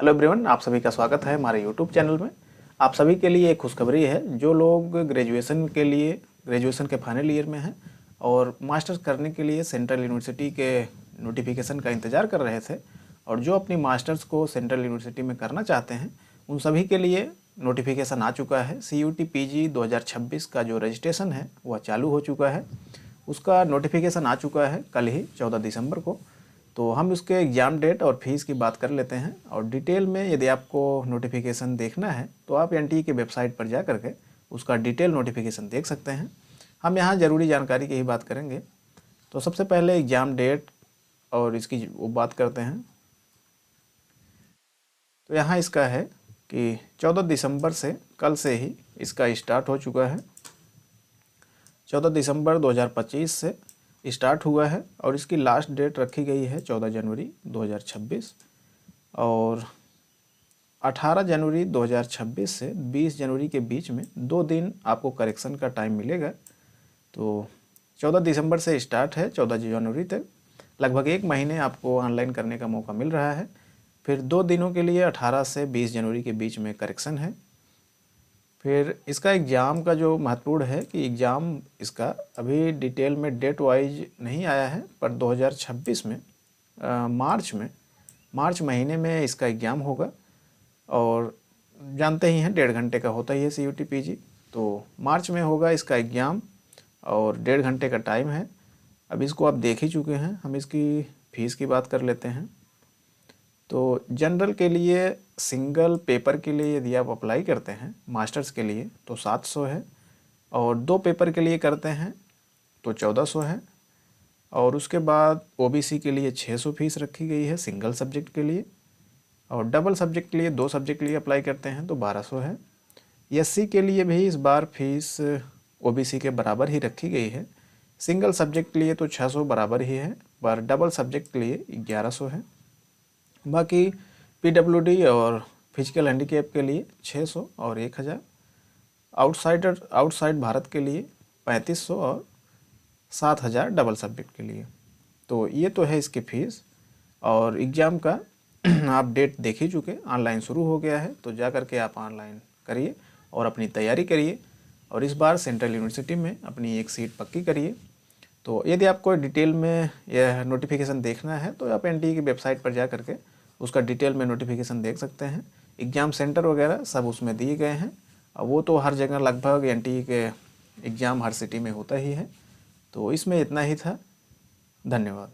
Hello everyone, आप सभी का स्वागत है हमारे यूट्यूब चैनल में। आप सभी के लिए एक खुशखबरी है। जो लोग ग्रेजुएशन के फाइनल ईयर में हैं और मास्टर्स करने के लिए सेंट्रल यूनिवर्सिटी के नोटिफिकेशन का इंतज़ार कर रहे थे और जो अपनी मास्टर्स को सेंट्रल यूनिवर्सिटी में करना चाहते हैं, उन सभी के लिए नोटिफिकेशन आ चुका है। CUET PG 2026 का जो रजिस्ट्रेशन है वह चालू हो चुका है। उसका नोटिफिकेशन आ चुका है कल ही 14 दिसंबर को। तो हम उसके एग्ज़ाम डेट और फीस की बात कर लेते हैं और डिटेल में यदि आपको नोटिफिकेशन देखना है तो आप NTA की वेबसाइट पर जा करके उसका डिटेल नोटिफिकेशन देख सकते हैं। हम यहाँ ज़रूरी जानकारी की ही बात करेंगे। तो सबसे पहले एग्ज़ाम डेट और इसकी वो बात करते हैं। तो यहाँ इसका है कि 14 दिसंबर से कल से ही इसका स्टार्ट हो चुका है। 14 दिसंबर 2025 से स्टार्ट हुआ है और इसकी लास्ट डेट रखी गई है 14 जनवरी 2026 और 18 जनवरी 2026 से 20 जनवरी के बीच में 2 दिन आपको करेक्शन का टाइम मिलेगा। तो 14 दिसंबर से स्टार्ट है, 14 जनवरी तक लगभग 1 महीने आपको ऑनलाइन करने का मौका मिल रहा है। फिर 2 दिनों के लिए 18 से 20 जनवरी के बीच में करेक्शन है। फिर इसका एग्ज़ाम का जो महत्वपूर्ण है कि एग्ज़ाम इसका अभी डिटेल में डेट वाइज नहीं आया है, पर 2026 में मार्च महीने में इसका एग्ज़ाम होगा और जानते ही हैं 1.5 घंटे का होता ही है CUET PG। तो मार्च में होगा इसका एग्ज़ाम और 1.5 घंटे का टाइम है। अब इसको आप देख ही चुके हैं। हम इसकी फ़ीस की बात कर लेते हैं। तो जनरल के लिए सिंगल पेपर के लिए यदि आप अप्लाई करते हैं मास्टर्स के लिए तो 700 है और 2 पेपर के लिए करते हैं तो 1400 है और उसके बाद OBC के लिए 600 फीस रखी गई है सिंगल सब्जेक्ट के लिए और डबल सब्जेक्ट के लिए 2 सब्जेक्ट के लिए अप्लाई करते हैं तो 1200 है। SC के लिए भी इस बार फीस OBC के बराबर ही रखी गई है। सिंगल सब्जेक्ट के लिए तो 600 बराबर ही है, पर डबल सब्जेक्ट के लिए 1100 है। बाकी PWD और फिजिकल हैंडीकैप के लिए 600 और 1000। आउटसाइड भारत के लिए 3500 और 7000 डबल सब्जेक्ट के लिए। तो ये तो है इसकी फ़ीस। और एग्ज़ाम का आप डेट देख ही चुके, ऑनलाइन शुरू हो गया है। तो जा कर के आप ऑनलाइन करिए और अपनी तैयारी करिए और इस बार सेंट्रल यूनिवर्सिटी में अपनी एक सीट पक्की करिए। तो यदि आपको डिटेल में यह नोटिफिकेशन देखना है तो आप NTA की वेबसाइट पर जा करके उसका डिटेल में नोटिफिकेशन देख सकते हैं। एग्ज़ाम सेंटर वगैरह सब उसमें दिए गए हैं। वो तो हर जगह लगभग NTA के एग्ज़ाम हर सिटी में होता ही है। तो इसमें इतना ही था। धन्यवाद।